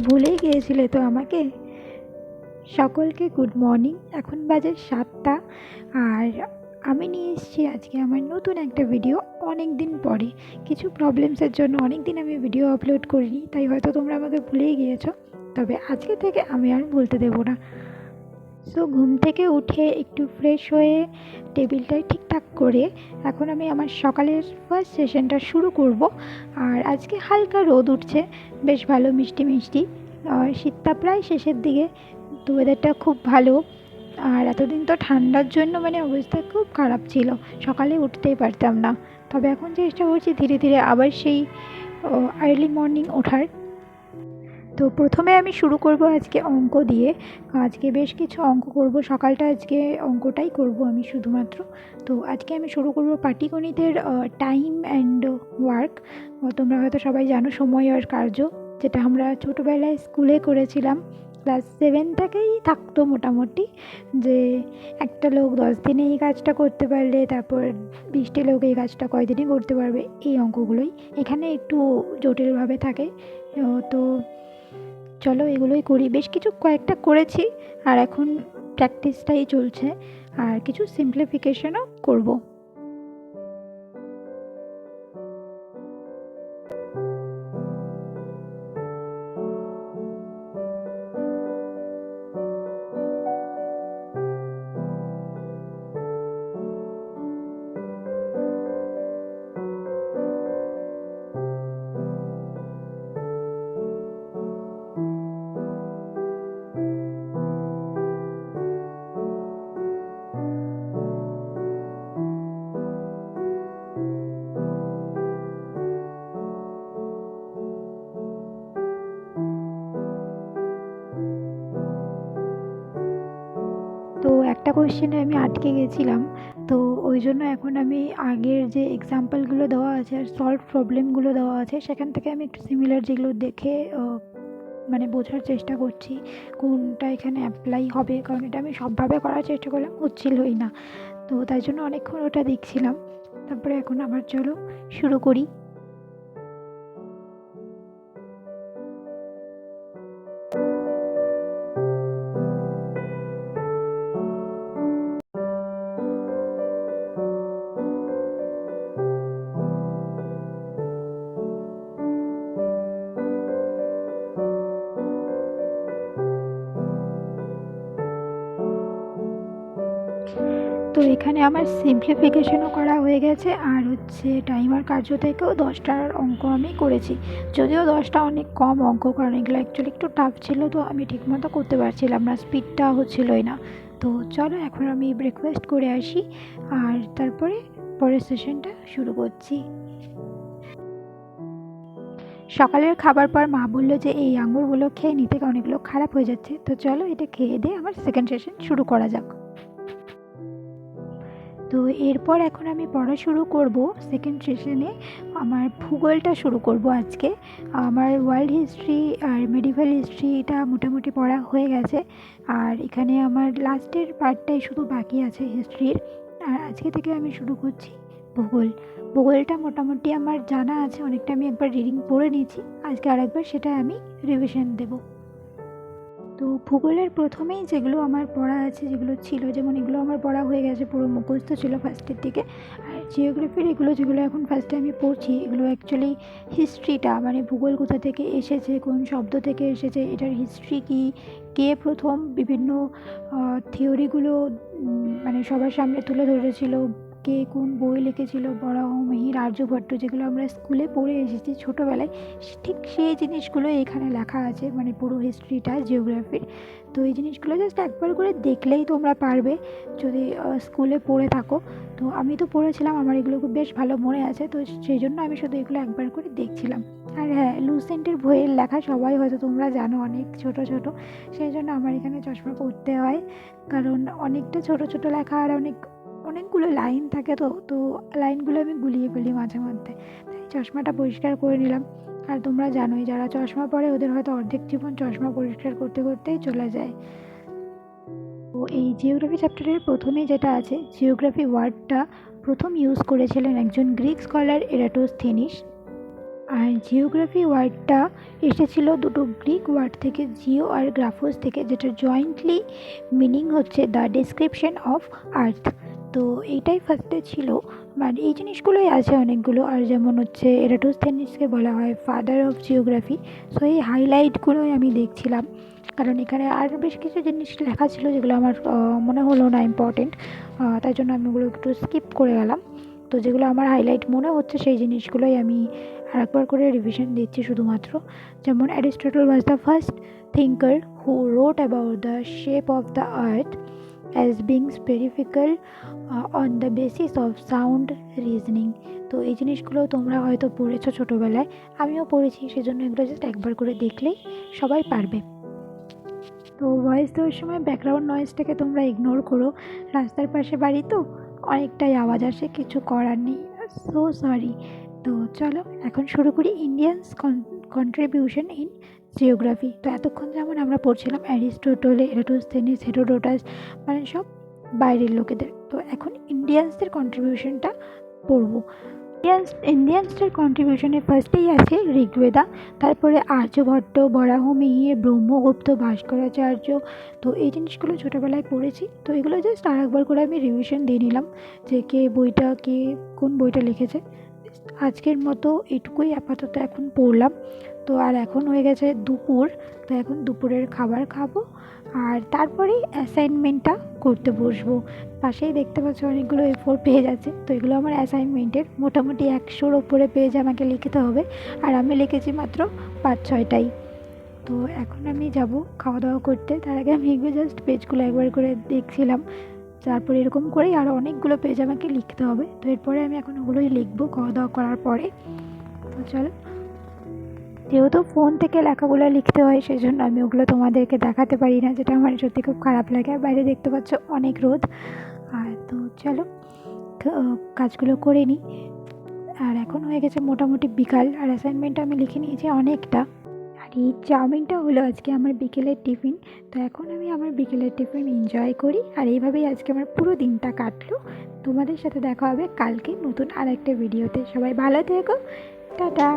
ভুলেই গিয়েছিলে তো আমাকে। সকলকে গুড মর্নিং। এখন বাজে 7টা আর আমি নিয়ে এসেছি আজকে আমার নতুন একটা ভিডিও। অনেক দিন পরে কিছু প্রবলেমসের জন্য অনেক দিন আমি ভিডিও আপলোড করিনি, তাই হয়তো তোমরা আমাকে ভুলেই গিয়েছো, তবে আজকে থেকে আমি আর ভুলতে দেবো না। সো ঘুম থেকে উঠে একটু ফ্রেশ হয়ে টেবিলটা ঠিকঠাক করে এখন আমি আমার সকালের ফার্স্ট সেশনটা শুরু করব। আর আজকে হালকা রোদ উঠছে, বেশ ভালো মিষ্টি মিষ্টি। শীতটা প্রায় শেষের দিকে, তো ওয়েদারটা খুব ভালো। আর এতদিন তো ঠান্ডার জন্য অবস্থা খুব খারাপ ছিল, সকালে উঠতেই পারতাম না। তবে এখন চেষ্টা করছি ধীরে ধীরে আবার সেই আর্লি মর্নিং ওঠার। তো প্রথমে আমি শুরু করব আজকে অঙ্ক দিয়ে। আজকে বেশ কিছু অঙ্ক করব, সকালটা আজকে অঙ্কটাই করব আমি শুধুমাত্র। তো আজকে আমি শুরু করব পাটিগণিতের টাইম অ্যান্ড ওয়ার্ক। তোমরা হয়তো সবাই জানো সময় আর কার্য, যেটা আমরা ছোটোবেলায় স্কুলে করেছিলাম। ক্লাস 7 থেকেই থাকতো মোটামুটি, যে একটা লোক 10 দিনে এই কাজটা করতে পারলে তারপর 20টি লোক এই কাজটা কয়দিনই করতে পারবে। এই অঙ্কগুলোই এখানে একটু জটিলভাবে থাকে। তো চলো এগুলোই করি। বেশ কিছু কয়েকটা করেছি আর এখন প্র্যাকটিসটাই চলছে, আর কিছু সিম্পলিফিকেশনও করব। তো একটা কোয়েশ্চেনে আমি আটকে গেছিলাম, তো ওই জন্য এখন আমি আগের যে এক্সাম্পলগুলো দেওয়া আছে আর সলভ প্রবলেমগুলো দেওয়া আছে সেখান থেকে আমি একটু সিমিলার যেগুলো দেখে বোঝার চেষ্টা করছি কোনটা এখানে অ্যাপ্লাই হবে, কারণ এটা আমি সবভাবে করার চেষ্টা করলাম, হচ্ছিলই না। তো তাই জন্য অনেকক্ষণ ওটা দেখছিলাম। তারপরে এখন আবার চলো শুরু করি। তো এখানে আমার সিম্পলিফিকেশনও করা হয়ে গেছে, আর টাইমার কার্য থেকেও 10টার অঙ্ক আমি করেছি। যদিও 10টা অনেক কম অঙ্ক, কারণ এগুলো অ্যাকচুয়ালি একটু টাফ ছিল, তো আমি ঠিকমতো করতে পারছিলাম না, স্পিডটা হচ্ছিলই না। তো চলো এখন আমি ব্রেকফাস্ট করে আসি আর তারপরে পরের সেশনটা শুরু করছি। সকালের খাবার পর মা বললো যে এই আঙুরগুলো খেয়ে নিতে, কারণ এগুলো খারাপ হয়ে যাচ্ছে। তো চলো এটা খেয়ে দিয়ে আমার সেকেন্ড সেশন শুরু করা যাক। তো এরপর এখন আমি পড়া শুরু করব সেকেন্ড সেশনে। আমার ভূগোলটা শুরু করব আজকে। আমার ওয়ার্ল্ড হিস্ট্রি আর মেডিভেল হিস্ট্রিটা মোটামুটি পড়া হয়ে গেছে, আর এখানে আমার লাস্টের পার্টটাই শুধু বাকি আছে হিস্ট্রির। আর আজকে থেকে আমি শুরু করছি ভূগোল। ভূগোলটা মোটামুটি আমার জানা আছে, অনেকটা আমি একবার রিডিং পড়ে নিয়েছি, আজকে আরেকবার সেটা আমি রিভিশন দেবো। তো ভূগোলের প্রথমেই যেগুলো আমার পড়া আছে, যেগুলো ছিল, যেমন এগুলো আমার পড়া হয়ে গেছে, পুরো মুখস্থ ছিল ফার্স্টের দিকে। আর জিওগ্রাফির এগুলো যেগুলো এখন ফার্স্টে আমি পড়ছি, এগুলো অ্যাকচুয়ালি হিস্ট্রিটা, ভূগোল কোথা থেকে এসেছে, কোন শব্দ থেকে এসেছে, এটার হিস্ট্রি কী, কে প্রথম বিভিন্ন থিওরিগুলো সবার সামনে তুলে ধরেছিল, কে কোন বই লিখেছিল, বরাহ, মিহির, আর্যভট্ট, যেগুলো আমরা স্কুলে পড়ে এসেছি ছোটোবেলায়, ঠিক সেই জিনিসগুলো এখানে লেখা আছে, পুরো হিস্ট্রিটা জিওগ্রাফির। তো এই জিনিসগুলো জাস্ট একবার করে দেখলেই তোমরা পারবে যদি স্কুলে পড়ে থাকো। তো আমি তো পড়েছিলাম, আমার এগুলো খুব বেশ ভালো মনে আছে, তো সেই জন্য আমি শুধু এগুলো একবার করে দেখছিলাম। আর হ্যাঁ, লুসেন্টের বইয়ের লেখা সবাই হয়তো তোমরা জানো, অনেক ছোট ছোট, সেই জন্য আমার এখানে চশমা পরতে হয়, কারণ অনেকটা ছোট ছোট লেখা আর অনেকগুলো লাইন থাকে, তো লাইনগুলো আমি গুলিয়ে ফেলি মাঝে মধ্যে, তাই চশমাটা পরিষ্কার করে নিলাম। আর তোমরা জানোই যারা চশমা পরে ওদের হয়তো অর্ধেক জীবন চশমা পরিষ্কার করতে করতেই চলে যায়। তো এই জিওগ্রাফি চ্যাপ্টারের প্রথমেই যেটা আছে, জিওগ্রাফি ওয়ার্ডটা প্রথম ইউজ করেছিলেন একজন গ্রিক স্কলার এরাটোস্থেনিস। আর জিওগ্রাফি ওয়ার্ডটা এসেছিল দুটো গ্রিক ওয়ার্ড থেকে, জিও আর গ্রাফোস থেকে, যেটা জয়েন্টলি মিনিং হচ্ছে দ্য ডেসক্রিপশন অফ আর্থ। তো এইটাই ফার্স্টে ছিল, মানে এই জিনিসগুলোই আছে অনেকগুলো। আর যেমন হচ্ছে এরাটোস্থেনিসকে বলা হয় ফাদার অফ জিওগ্রাফি। সো এই হাইলাইটগুলোই আমি দেখছিলাম, কারণ এখানে আর বেশ কিছু জিনিস লেখা ছিল যেগুলো আমার মনে হলো না ইম্পর্টেন্ট, তাই জন্য আমি ওগুলো একটু স্কিপ করে গেলাম। তো যেগুলো আমার হাইলাইট মনে হচ্ছে সেই জিনিসগুলোই আমি আরেকবার করে রিভিশন দিচ্ছি শুধুমাত্র। যেমন Aristotle was the first thinker who wrote about the shape of the earth as being spherical on the basis of sound reasoning. তো এই জিনিসগুলো তোমরা হয়তো পড়েছো ছোটোবেলায়, আমিও পড়েছি, সেজন্য এগুলো জাস্ট একবার করে দেখলেই সবাই পারবে। তো ভয়েস দেওয়ার সময় ব্যাকগ্রাউন্ড নয়েজটাকে তোমরা ইগনোর করো, রাস্তার পাশে বাড়ি তো অনেকটাই আওয়াজ আসে, কিছু করার নেই, সো সরি। তো চলো এখন শুরু করি ইন্ডিয়ানস কন্ট্রিবিউশন ইন জিওগ্রাফি। তো এতক্ষণ যেমন আমরা পড়ছিলাম অ্যারিস্টটল, এরাটোস্থেনিস, হেরোডোটাস, মানে সব বাইরের লোকেদের। তো এখন ইন্ডিয়ানসদের কন্ট্রিবিউশনটা পড়বো। ইন্ডিয়ানসদের কন্ট্রিবিউশনে ফার্স্টেই আছে ঋগ্বেদা, তারপরে আর্যভট্ট, বরাহ মিহির, ব্রহ্মগুপ্ত, ভাস্করাচার্য। তো এই জিনিসগুলো ছোটোবেলায় পড়েছি, তো এগুলো জাস্ট আর একবার করে আমি রিভিশন দিয়ে নিলাম যে কে কোন বইটা লিখেছে। আজকের মতো এটুকুই আপাতত এখন পড়লাম। তো আর এখন হয়ে গেছে দুপুর, তো এখন দুপুরের খাবার খাবো আর তারপরেই অ্যাসাইনমেন্টটা করতে বসবো। পাশেই দেখতে পাচ্ছ অনেকগুলো A4 পেজ আছে, তো এগুলো আমার অ্যাসাইনমেন্টের, মোটামুটি 100-র ওপরে পেজ আমাকে লিখতে হবে, আর আমি লিখেছি মাত্র 5-6টাই। তো এখন আমি যাব খাওয়া দাওয়া করতে, তার আগে আমি এগুলো জাস্ট পেজগুলো একবার করে দেখছিলাম। তারপরে এরকম করেই আরও অনেকগুলো পেজ আমাকে লিখতে হবে, তো এরপরে আমি এখন ওগুলোই লিখবো খাওয়া দাওয়া করার পরে। তো চলো, যেহেতু ফোন থেকে লেখাগুলো লিখতে হয় সেই জন্য আমি ওগুলো তোমাদেরকে দেখাতে পারি না, যেটা আমার সত্যি খুব খারাপ লাগে। আর বাইরে দেখতে পাচ্ছ অনেক রোদ। আর তো চলো কাজগুলো করে নিই। আর এখন হয়ে গেছে মোটামুটি বিকাল, আর অ্যাসাইনমেন্ট আমি লিখে নিয়েছি অনেকটা। আর এই চাউমিনটা হলো আজকে আমার বিকেলের টিফিন। তো এখন আমি আমার বিকেলের টিফিন এনজয় করি, আর এইভাবেই আজকে আমার পুরো দিনটা কাটলো। তোমাদের সাথে দেখা হবে কালকে নতুন আর একটা ভিডিওতে। সবাই ভালো থেকো, টাটা।